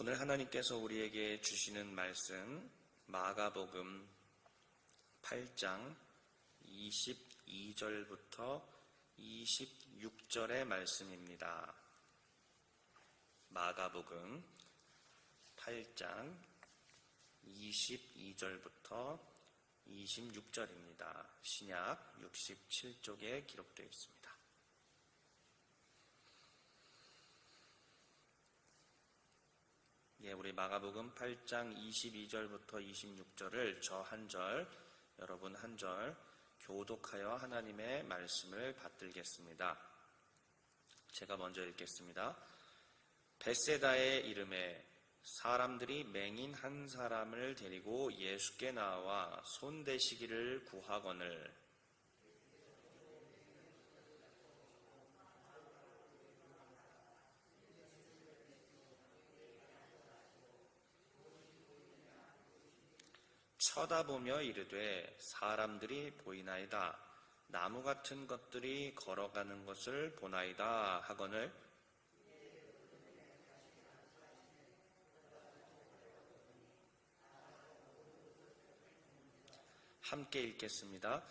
오늘 하나님께서 우리에게 주시는 말씀 마가복음 8장 22절부터 26절의 말씀입니다. 마가복음 8장 22절부터 26절입니다. 신약 67쪽에 기록되어 있습니다. 우리 마가복음 8장 22절부터 26절을 저 한 절, 여러분 한 절 교독하여 하나님의 말씀을 받들겠습니다. 제가 먼저 읽겠습니다. 벳세다의 이름에 사람들이 맹인 한 사람을 데리고 예수께 나와 손대시기를 구하거늘 쳐다보며 이르되 사람들이 보이나이다. 나무 같은 것들이 걸어가는 것을 보나이다 하거늘 함께 읽겠습니다.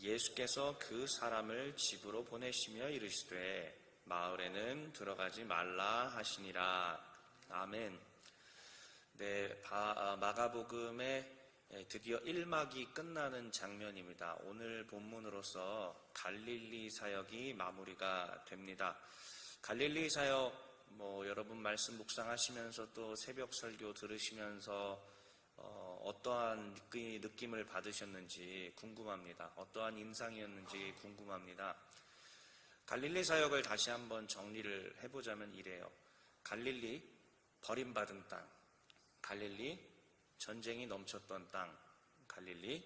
예수께서 그 사람을 집으로 보내시며 이르시되 마을에는 들어가지 말라 하시니라. 아멘. 마가복음의 드디어 1막이 끝나는 장면입니다. 오늘 본문으로서 갈릴리 사역이 마무리가 됩니다. 갈릴리 사역, 여러분 말씀 묵상하시면서 또 새벽 설교 들으시면서 어떠한 느낌을 받으셨는지 궁금합니다. 어떠한 인상이었는지 궁금합니다. 갈릴리 사역을 다시 한번 정리를 해보자면 이래요. 갈릴리, 버림받은 땅. 갈릴리, 전쟁이 넘쳤던 땅. 갈릴리,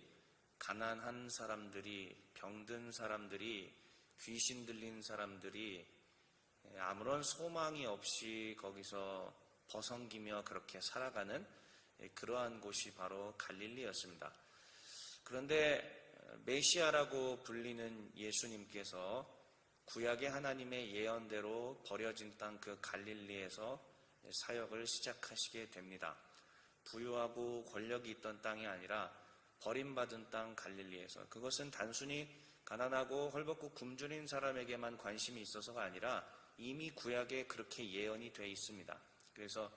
가난한 사람들이, 병든 사람들이, 귀신 들린 사람들이 아무런 소망이 없이 거기서 버성기며 그렇게 살아가는 그러한 곳이 바로 갈릴리였습니다. 그런데 메시아라고 불리는 예수님께서 구약의 하나님의 예언대로 버려진 땅 그 갈릴리에서 사역을 시작하시게 됩니다. 부유하고 권력이 있던 땅이 아니라 버림받은 땅 갈릴리에서, 그것은 단순히 가난하고 헐벗고 굶주린 사람에게만 관심이 있어서가 아니라 이미 구약에 그렇게 예언이 돼 있습니다. 그래서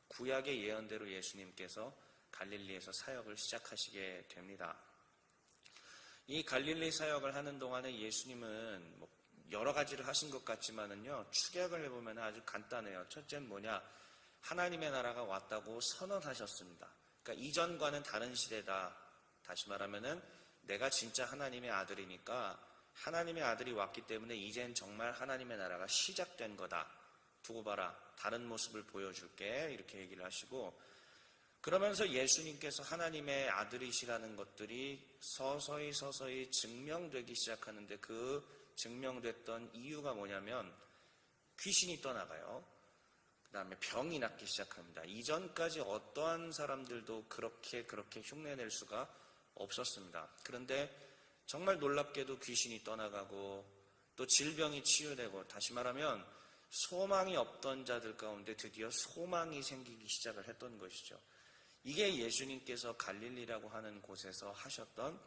구약의 예언대로 예수님께서 갈릴리에서 사역을 시작하시게 됩니다. 이 갈릴리 사역을 하는 동안에 예수님은 여러 가지를 하신 것 같지만은요, 축약을 해보면 아주 간단해요. 첫째는 뭐냐? 하나님의 나라가 왔다고 선언하셨습니다. 그러니까 이전과는 다른 시대다. 다시 말하면은 내가 진짜 하나님의 아들이니까 하나님의 아들이 왔기 때문에 이젠 정말 하나님의 나라가 시작된 거다. 두고 봐라. 다른 모습을 보여줄게. 이렇게 얘기를 하시고, 그러면서 예수님께서 하나님의 아들이시라는 것들이 서서히 증명되기 시작하는데, 그 증명됐던 이유가 뭐냐면 귀신이 떠나가요. 그 다음에 병이 낫기 시작합니다. 이전까지 어떠한 사람들도 그렇게 흉내낼 수가 없었습니다. 그런데 정말 놀랍게도 귀신이 떠나가고 또 질병이 치유되고, 다시 말하면 소망이 없던 자들 가운데 드디어 소망이 생기기 시작을 했던 것이죠. 이게 예수님께서 갈릴리라고 하는 곳에서 하셨던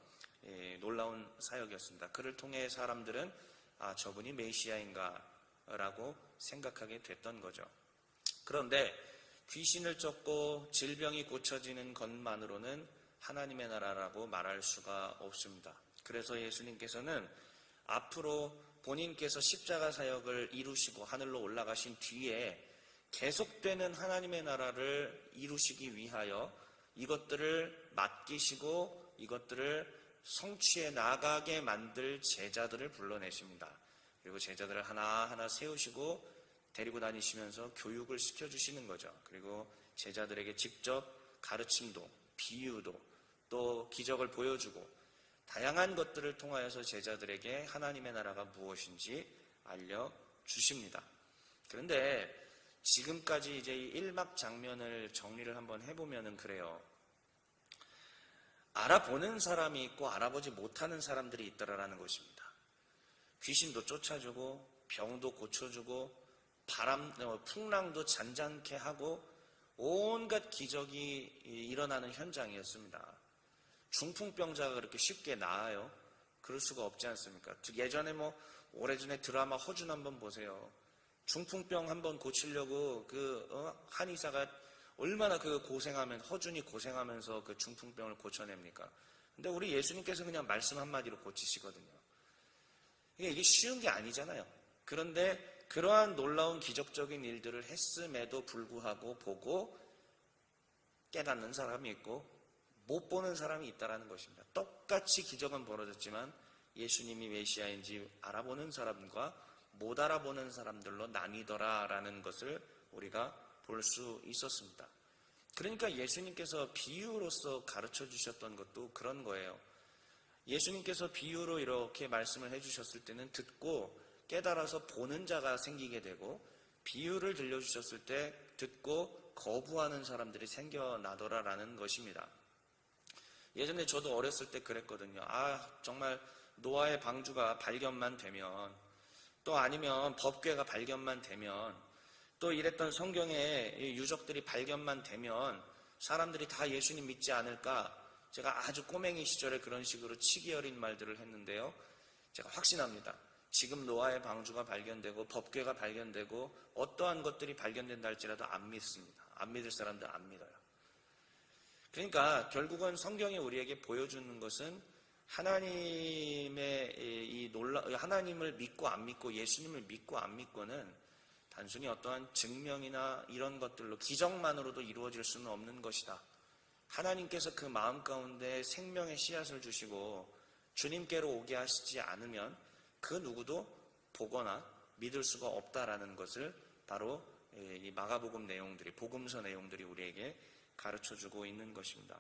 놀라운 사역이었습니다. 그를 통해 사람들은 저분이 메시아인가 라고 생각하게 됐던 거죠. 그런데 귀신을 쫓고 질병이 고쳐지는 것만으로는 하나님의 나라라고 말할 수가 없습니다. 그래서 예수님께서는 앞으로 본인께서 십자가 사역을 이루시고 하늘로 올라가신 뒤에 계속되는 하나님의 나라를 이루시기 위하여 이것들을 맡기시고 이것들을 성취해 나가게 만들 제자들을 불러내십니다. 그리고 제자들을 하나하나 세우시고 데리고 다니시면서 교육을 시켜주시는 거죠. 그리고 제자들에게 직접 가르침도, 비유도, 또 기적을 보여주고 다양한 것들을 통하여서 제자들에게 하나님의 나라가 무엇인지 알려주십니다. 그런데 지금까지 이제 이 1막 장면을 정리를 한번 해보면은 그래요. 알아보는 사람이 있고 알아보지 못하는 사람들이 있더라라는 것입니다. 귀신도 쫓아주고 병도 고쳐주고 풍랑도 잔잔케 하고 온갖 기적이 일어나는 현장이었습니다. 중풍병자가 그렇게 쉽게 나아요? 그럴 수가 없지 않습니까? 예전에 오래전에 드라마 허준 한번 보세요. 중풍병 한번 고치려고 한의사가 얼마나 허준이 고생하면서 그 중풍병을 고쳐냅니까? 근데 우리 예수님께서 그냥 말씀 한마디로 고치시거든요. 이게 쉬운 게 아니잖아요. 그런데 그러한 놀라운 기적적인 일들을 했음에도 불구하고 보고 깨닫는 사람이 있고 못 보는 사람이 있다는 것입니다. 똑같이 기적은 벌어졌지만 예수님이 메시아인지 알아보는 사람과 못 알아보는 사람들로 나뉘더라라는 것을 우리가 볼 수 있었습니다. 그러니까 예수님께서 비유로서 가르쳐 주셨던 것도 그런 거예요. 예수님께서 비유로 이렇게 말씀을 해주셨을 때는 듣고 깨달아서 보는 자가 생기게 되고, 비유를 들려주셨을 때 듣고 거부하는 사람들이 생겨나더라라는 것입니다. 예전에 저도 어렸을 때 그랬거든요. 정말 노아의 방주가 발견만 되면, 또 아니면 법궤가 발견만 되면, 또 이랬던 성경의 유적들이 발견만 되면 사람들이 다 예수님 믿지 않을까, 제가 아주 꼬맹이 시절에 그런 식으로 치기 어린 말들을 했는데요. 제가 확신합니다. 지금 노아의 방주가 발견되고 법궤가 발견되고 어떠한 것들이 발견된다 할지라도 안 믿습니다. 안 믿을 사람들 안 믿어요. 그러니까 결국은 성경이 우리에게 보여주는 것은 하나님을 믿고 안 믿고, 예수님을 믿고 안 믿고는 단순히 어떠한 증명이나 이런 것들로, 기적만으로도 이루어질 수는 없는 것이다. 하나님께서 그 마음 가운데 생명의 씨앗을 주시고 주님께로 오게 하시지 않으면 그 누구도 보거나 믿을 수가 없다라는 것을 바로 이 마가복음 내용들이, 복음서 내용들이 우리에게 가르쳐주고 있는 것입니다.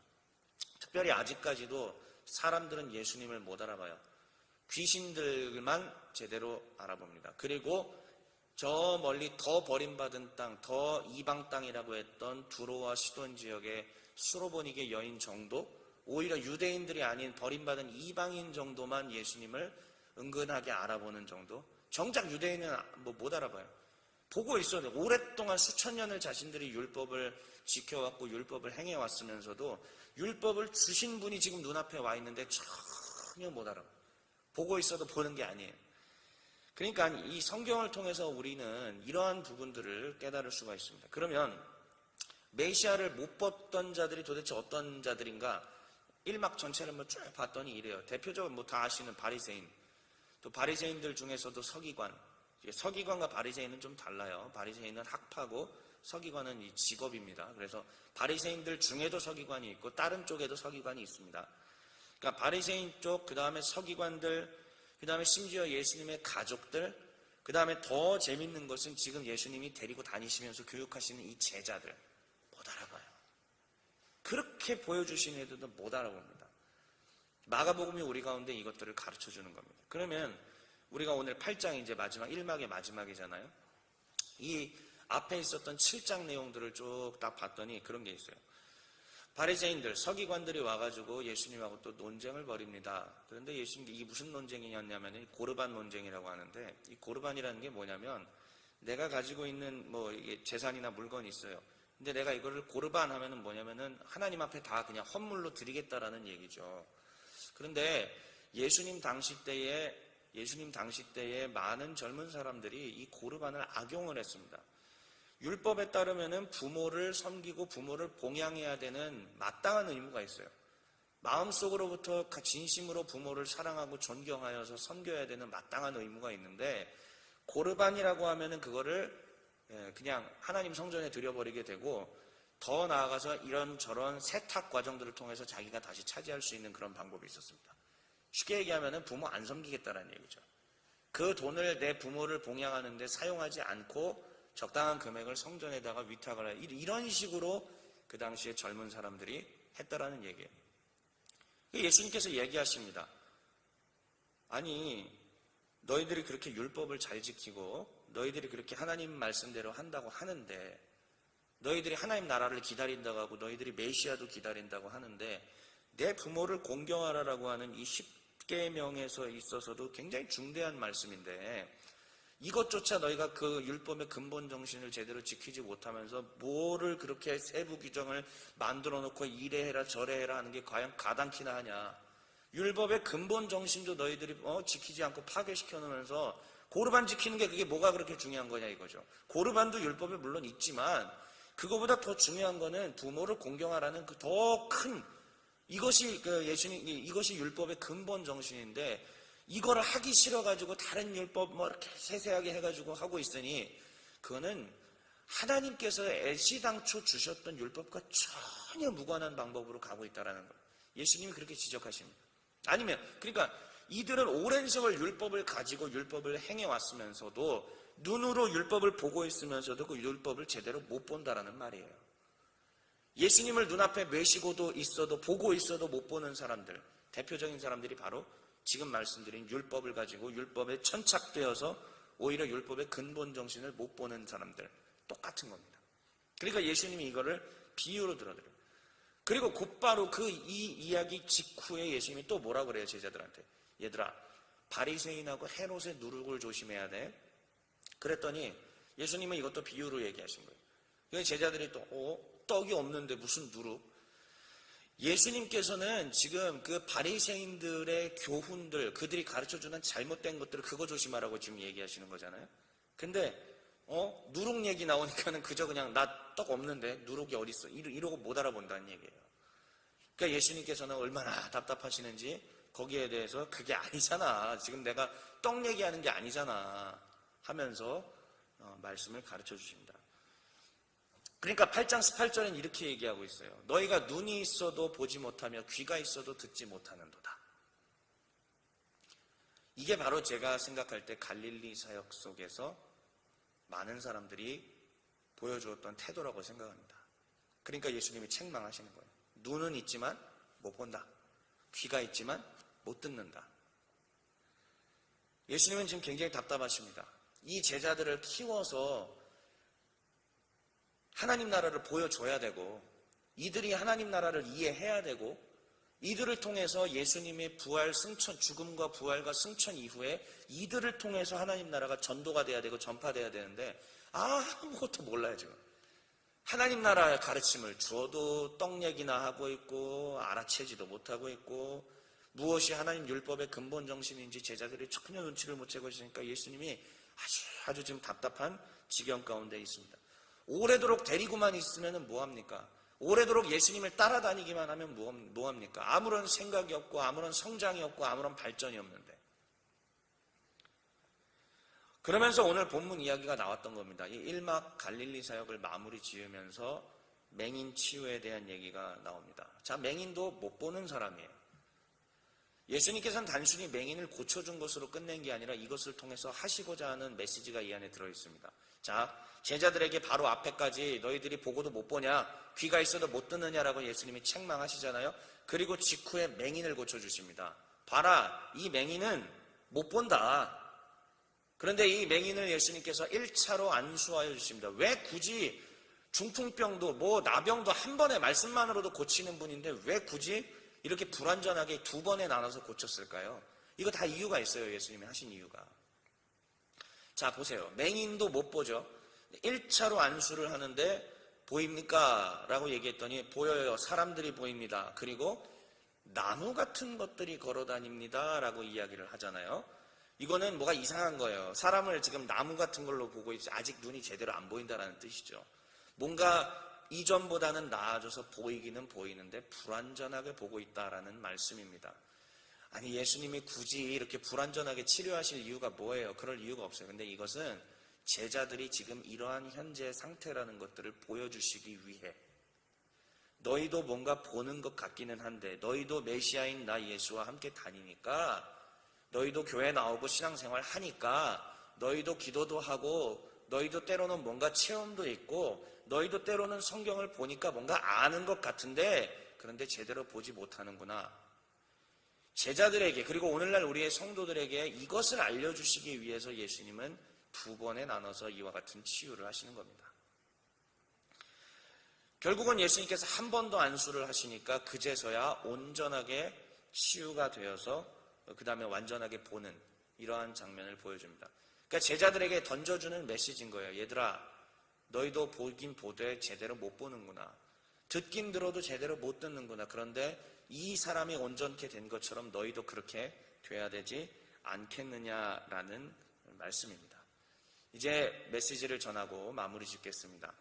특별히 아직까지도 사람들은 예수님을 못 알아봐요. 귀신들만 제대로 알아봅니다. 그리고 저 멀리 더 버림받은 땅, 더 이방 땅이라고 했던 두로와 시돈 지역의 수로보니게 여인 정도, 오히려 유대인들이 아닌 버림받은 이방인 정도만 예수님을 은근하게 알아보는 정도. 정작 유대인은 못 알아봐요. 보고 있어도 오랫동안 수천 년을 자신들이 율법을 지켜왔고 율법을 행해왔으면서도 율법을 주신 분이 지금 눈앞에 와 있는데 전혀 못 알아봐요. 보고 있어도 보는 게 아니에요. 그러니까 이 성경을 통해서 우리는 이러한 부분들을 깨달을 수가 있습니다. 그러면 메시아를 못 봤던 자들이 도대체 어떤 자들인가? 1막 전체를 쭉 봤더니 이래요. 대표적으로 다 아시는 바리새인, 또 바리새인들 중에서도 서기관과 바리새인은 좀 달라요. 바리새인은 학파고 서기관은 이 직업입니다. 그래서 바리새인들 중에도 서기관이 있고 다른 쪽에도 서기관이 있습니다. 그러니까 바리새인 쪽, 그 다음에 서기관들, 그 다음에 심지어 예수님의 가족들, 그 다음에 더 재밌는 것은 지금 예수님이 데리고 다니시면서 교육하시는 이 제자들, 못 알아봐요. 그렇게 보여주신 애들도 못 알아봅니다. 마가복음이 우리 가운데 이것들을 가르쳐주는 겁니다. 그러면 우리가 오늘 8장 이제 마지막, 1막의 마지막이잖아요. 이 앞에 있었던 7장 내용들을 쭉 딱 봤더니 그런 게 있어요. 바리새인들, 서기관들이 와가지고 예수님하고 또 논쟁을 벌입니다. 그런데 예수님이 이게 무슨 논쟁이냐면 고르반 논쟁이라고 하는데, 이 고르반이라는 게 뭐냐면 내가 가지고 있는 이게 재산이나 물건이 있어요. 근데 내가 이거를 고르반 하면은 뭐냐면은 하나님 앞에 다 그냥 헌물로 드리겠다라는 얘기죠. 그런데 예수님 당시 때에 많은 젊은 사람들이 이 고르반을 악용을 했습니다. 율법에 따르면은 부모를 섬기고 부모를 봉양해야 되는 마땅한 의무가 있어요. 마음속으로부터 진심으로 부모를 사랑하고 존경하여서 섬겨야 되는 마땅한 의무가 있는데, 고르반이라고 하면은 그거를 그냥 하나님 성전에 드려버리게 되고, 더 나아가서 이런저런 세탁 과정들을 통해서 자기가 다시 차지할 수 있는 그런 방법이 있었습니다. 쉽게 얘기하면은 부모 안 섬기겠다라는 얘기죠. 그 돈을 내 부모를 봉양하는데 사용하지 않고 적당한 금액을 성전에다가 위탁을 해요. 이런 식으로 그 당시에 젊은 사람들이 했다라는 얘기예요. 예수님께서 얘기하십니다. 아니, 너희들이 그렇게 율법을 잘 지키고 너희들이 그렇게 하나님 말씀대로 한다고 하는데, 너희들이 하나님 나라를 기다린다고 하고 너희들이 메시아도 기다린다고 하는데, 내 부모를 공경하라라고 하는 이 10계명에서 있어서도 굉장히 중대한 말씀인데, 이것조차 너희가 그 율법의 근본 정신을 제대로 지키지 못하면서 뭐를 그렇게 세부 규정을 만들어 놓고 이래 해라 저래 해라 하는 게 과연 가당키나 하냐. 율법의 근본 정신도 너희들이 지키지 않고 파괴시켜 놓으면서 고르반 지키는 게 그게 뭐가 그렇게 중요한 거냐 이거죠. 고르반도 율법에 물론 있지만 그거보다 더 중요한 거는 부모를 공경하라는 그 더 큰 이것이 이것이 율법의 근본 정신인데 이거를 하기 싫어가지고 다른 율법 뭐 이렇게 세세하게 해가지고 하고 있으니 그거는 하나님께서 애시당초 주셨던 율법과 전혀 무관한 방법으로 가고 있다는 거예요. 예수님이 그렇게 지적하십니다. 아니면 그러니까 이들은 오랜 세월 율법을 가지고 율법을 행해왔으면서도 눈으로 율법을 보고 있으면서도 그 율법을 제대로 못 본다라는 말이에요. 예수님을 눈앞에 메시고도 있어도 보고 있어도 못 보는 사람들, 대표적인 사람들이 바로 지금 말씀드린 율법을 가지고 율법에 천착되어서 오히려 율법의 근본 정신을 못 보는 사람들, 똑같은 겁니다. 그러니까 예수님이 이거를 비유로 들어드려요. 그리고 곧바로 이 이야기 직후에 예수님이 또 뭐라고 그래요, 제자들한테. 얘들아, 바리새인하고 헤롯의 누룩을 조심해야 돼. 그랬더니 예수님은 이것도 비유로 얘기하신 거예요. 그래서 제자들이 또 떡이 없는데 무슨 누룩? 예수님께서는 지금 그 바리새인들의 교훈들, 그들이 가르쳐주는 잘못된 것들을 그거 조심하라고 지금 얘기하시는 거잖아요. 근데 누룩 얘기 나오니까는 그저 그냥 나 떡 없는데 누룩이 어디 있어? 이러고 못 알아본다는 얘기예요. 그러니까 예수님께서는 얼마나 답답하시는지 거기에 대해서 그게 아니잖아. 지금 내가 떡 얘기하는 게 아니잖아 하면서 말씀을 가르쳐 주십니다. 그러니까 8장 18절엔 이렇게 얘기하고 있어요. 너희가 눈이 있어도 보지 못하며 귀가 있어도 듣지 못하는도다. 이게 바로 제가 생각할 때 갈릴리 사역 속에서 많은 사람들이 보여주었던 태도라고 생각합니다. 그러니까 예수님이 책망하시는 거예요. 눈은 있지만 못 본다. 귀가 있지만 못 듣는다. 예수님은 지금 굉장히 답답하십니다. 이 제자들을 키워서 하나님 나라를 보여줘야 되고 이들이 하나님 나라를 이해해야 되고 이들을 통해서 예수님의 부활, 승천, 죽음과 부활과 승천 이후에 이들을 통해서 하나님 나라가 전도가 돼야 되고 전파돼야 되는데 아무것도 몰라요 지금. 하나님 나라의 가르침을 주어도 떡 얘기나 하고 있고 알아채지도 못하고 있고 무엇이 하나님 율법의 근본 정신인지 제자들이 전혀 눈치를 못 채고 있으니까 예수님이 아주 지금 답답한 지경 가운데 있습니다. 오래도록 데리고만 있으면 뭐합니까? 오래도록 예수님을 따라다니기만 하면 뭐합니까? 아무런 생각이 없고 아무런 성장이 없고 아무런 발전이 없는데. 그러면서 오늘 본문 이야기가 나왔던 겁니다. 이 1막 갈릴리 사역을 마무리 지으면서 맹인 치유에 대한 얘기가 나옵니다. 자, 맹인도 못 보는 사람이에요. 예수님께서는 단순히 맹인을 고쳐준 것으로 끝낸 게 아니라 이것을 통해서 하시고자 하는 메시지가 이 안에 들어있습니다. 자, 제자들에게 바로 앞에까지 너희들이 보고도 못 보냐? 귀가 있어도 못 듣느냐라고 예수님이 책망하시잖아요. 그리고 직후에 맹인을 고쳐주십니다. 봐라, 이 맹인은 못 본다. 그런데 이 맹인을 예수님께서 1차로 안수하여 주십니다. 왜 굳이 중풍병도 나병도 한 번에 말씀만으로도 고치는 분인데 왜 굳이 이렇게 불완전하게 두 번에 나눠서 고쳤을까요? 이거 다 이유가 있어요. 예수님이 하신 이유가. 자, 보세요. 맹인도 못 보죠. 1차로 안수를 하는데 보입니까? 라고 얘기했더니 보여요. 사람들이 보입니다. 그리고 나무 같은 것들이 걸어다닙니다. 라고 이야기를 하잖아요. 이거는 뭐가 이상한 거예요. 사람을 지금 나무 같은 걸로 보고 있지 아직 눈이 제대로 안 보인다는 뜻이죠. 뭔가 이전보다는 나아져서 보이기는 보이는데 불완전하게 보고 있다라는 말씀입니다. 아니 예수님이 굳이 이렇게 불완전하게 치료하실 이유가 뭐예요? 그럴 이유가 없어요. 근데 이것은 제자들이 지금 이러한 현재 상태라는 것들을 보여주시기 위해 너희도 뭔가 보는 것 같기는 한데 너희도 메시아인 나 예수와 함께 다니니까 너희도 교회 나오고 신앙생활 하니까 너희도 기도도 하고 너희도 때로는 뭔가 체험도 있고 너희도 때로는 성경을 보니까 뭔가 아는 것 같은데 그런데 제대로 보지 못하는구나. 제자들에게 그리고 오늘날 우리의 성도들에게 이것을 알려주시기 위해서 예수님은 두 번에 나눠서 이와 같은 치유를 하시는 겁니다. 결국은 예수님께서 한 번 더 안수를 하시니까 그제서야 온전하게 치유가 되어서 그 다음에 완전하게 보는 이러한 장면을 보여줍니다. 그러니까 제자들에게 던져주는 메시지인 거예요. 얘들아, 너희도 보긴 보되 제대로 못 보는구나. 듣긴 들어도 제대로 못 듣는구나. 그런데 이 사람이 온전케 된 것처럼 너희도 그렇게 돼야 되지 않겠느냐라는 말씀입니다. 이제 메시지를 전하고 마무리 짓겠습니다.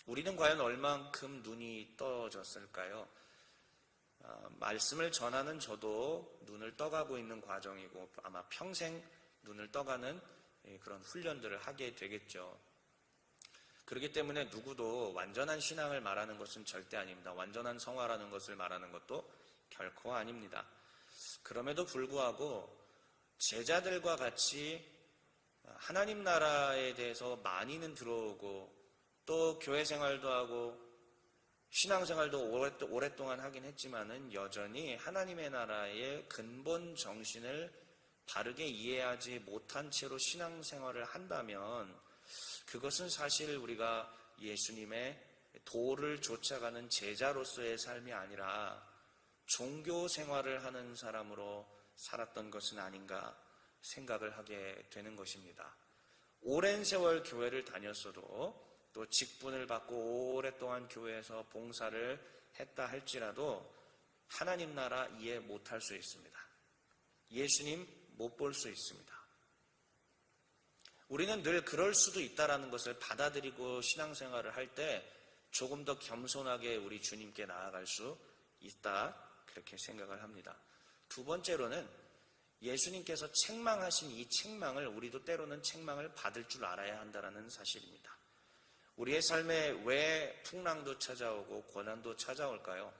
우리는 과연 얼만큼 눈이 떠졌을까요? 말씀을 전하는 저도 눈을 떠가고 있는 과정이고 아마 평생 눈을 떠가는 그런 훈련들을 하게 되겠죠. 그렇기 때문에 누구도 완전한 신앙을 말하는 것은 절대 아닙니다. 완전한 성화라는 것을 말하는 것도 결코 아닙니다. 그럼에도 불구하고 제자들과 같이 하나님 나라에 대해서 많이는 들어오고 또 교회 생활도 하고 신앙생활도 오랫동안 하긴 했지만은 여전히 하나님의 나라의 근본 정신을 바르게 이해하지 못한 채로 신앙생활을 한다면 그것은 사실 우리가 예수님의 도를 쫓아가는 제자로서의 삶이 아니라 종교 생활을 하는 사람으로 살았던 것은 아닌가 생각을 하게 되는 것입니다. 오랜 세월 교회를 다녔어도 또 직분을 받고 오랫동안 교회에서 봉사를 했다 할지라도 하나님 나라 이해 못할 수 있습니다. 예수님 못 볼 수 있습니다. 우리는 늘 그럴 수도 있다라는 것을 받아들이고 신앙생활을 할 때 조금 더 겸손하게 우리 주님께 나아갈 수 있다 그렇게 생각을 합니다. 두 번째로는 예수님께서 책망하신 이 책망을 우리도 때로는 책망을 받을 줄 알아야 한다는 사실입니다. 우리의 삶에 왜 풍랑도 찾아오고 고난도 찾아올까요?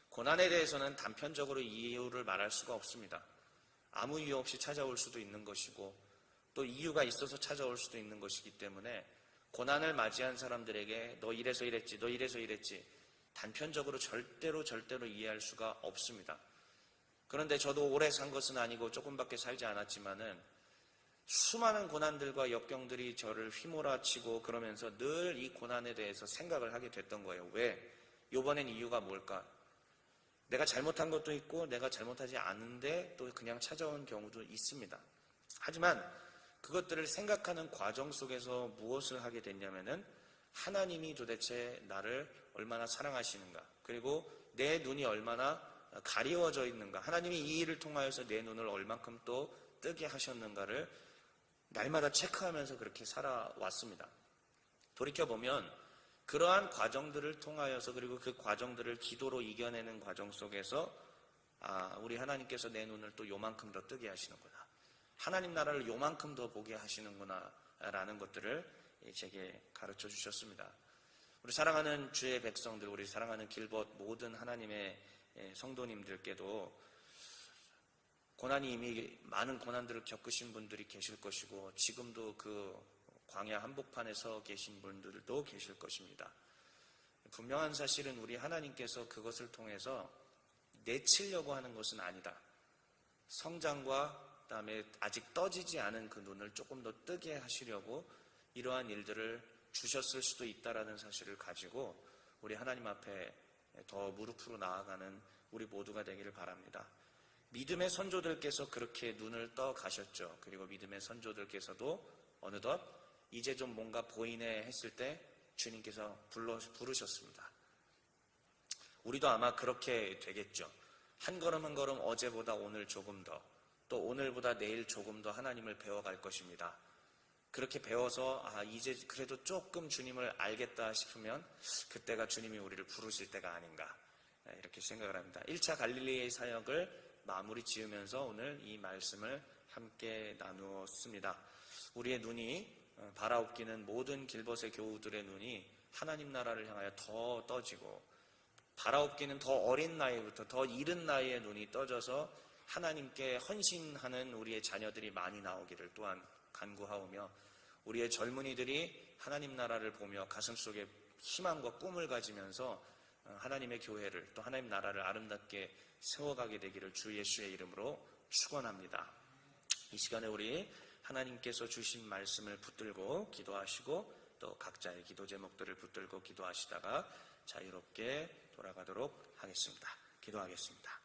고난에 대해서는 단편적으로 이유를 말할 수가 없습니다. 아무 이유 없이 찾아올 수도 있는 것이고 또 이유가 있어서 찾아올 수도 있는 것이기 때문에 고난을 맞이한 사람들에게 너 이래서 이랬지, 너 이래서 이랬지 단편적으로 절대로 이해할 수가 없습니다. 그런데 저도 오래 산 것은 아니고 조금밖에 살지 않았지만은 수많은 고난들과 역경들이 저를 휘몰아치고 그러면서 늘 이 고난에 대해서 생각을 하게 됐던 거예요. 왜? 이번엔 이유가 뭘까? 내가 잘못한 것도 있고 내가 잘못하지 않은데 또 그냥 찾아온 경우도 있습니다. 하지만 그것들을 생각하는 과정 속에서 무엇을 하게 됐냐면은 하나님이 도대체 나를 얼마나 사랑하시는가, 그리고 내 눈이 얼마나 가리워져 있는가, 하나님이 이 일을 통하여서 내 눈을 얼만큼 또 뜨게 하셨는가를 날마다 체크하면서 그렇게 살아왔습니다. 돌이켜보면 그러한 과정들을 통하여서 그리고 그 과정들을 기도로 이겨내는 과정 속에서 우리 하나님께서 내 눈을 또 요만큼 더 뜨게 하시는구나, 하나님 나라를 요만큼 더 보게 하시는구나 라는 것들을 제게 가르쳐 주셨습니다. 우리 사랑하는 주의 백성들, 우리 사랑하는 길벗 모든 하나님의 성도님들께도 고난이 이미 많은 고난들을 겪으신 분들이 계실 것이고 지금도 그 광야 한복판에 서 계신 분들도 계실 것입니다. 분명한 사실은 우리 하나님께서 그것을 통해서 내치려고 하는 것은 아니다. 성장과 그다음에 아직 떠지지 않은 그 눈을 조금 더 뜨게 하시려고 이러한 일들을 주셨을 수도 있다라는 사실을 가지고 우리 하나님 앞에 더 무릎으로 나아가는 우리 모두가 되기를 바랍니다. 믿음의 선조들께서 그렇게 눈을 떠 가셨죠. 그리고 믿음의 선조들께서도 어느덧 이제 좀 뭔가 보이네 했을 때 주님께서 부르셨습니다. 우리도 아마 그렇게 되겠죠. 한 걸음 한 걸음 어제보다 오늘 조금 더, 또 오늘보다 내일 조금 더 하나님을 배워갈 것입니다. 그렇게 배워서 이제 그래도 조금 주님을 알겠다 싶으면 그때가 주님이 우리를 부르실 때가 아닌가 이렇게 생각을 합니다. 1차 갈릴리의 사역을 마무리 지으면서 오늘 이 말씀을 함께 나누었습니다. 우리의 눈이 바라옵기는 모든 길벗의 교우들의 눈이 하나님 나라를 향하여 더 떠지고, 바라옵기는 더 어린 나이부터 더 이른 나이에 눈이 떠져서 하나님께 헌신하는 우리의 자녀들이 많이 나오기를 또한 간구하오며, 우리의 젊은이들이 하나님 나라를 보며 가슴속에 희망과 꿈을 가지면서 하나님의 교회를 또 하나님 나라를 아름답게 세워가게 되기를 주 예수의 이름으로 축원합니다. 이 시간에 우리 하나님께서 주신 말씀을 붙들고 기도하시고 또 각자의 기도 제목들을 붙들고 기도하시다가 자유롭게 돌아가도록 하겠습니다. 기도하겠습니다.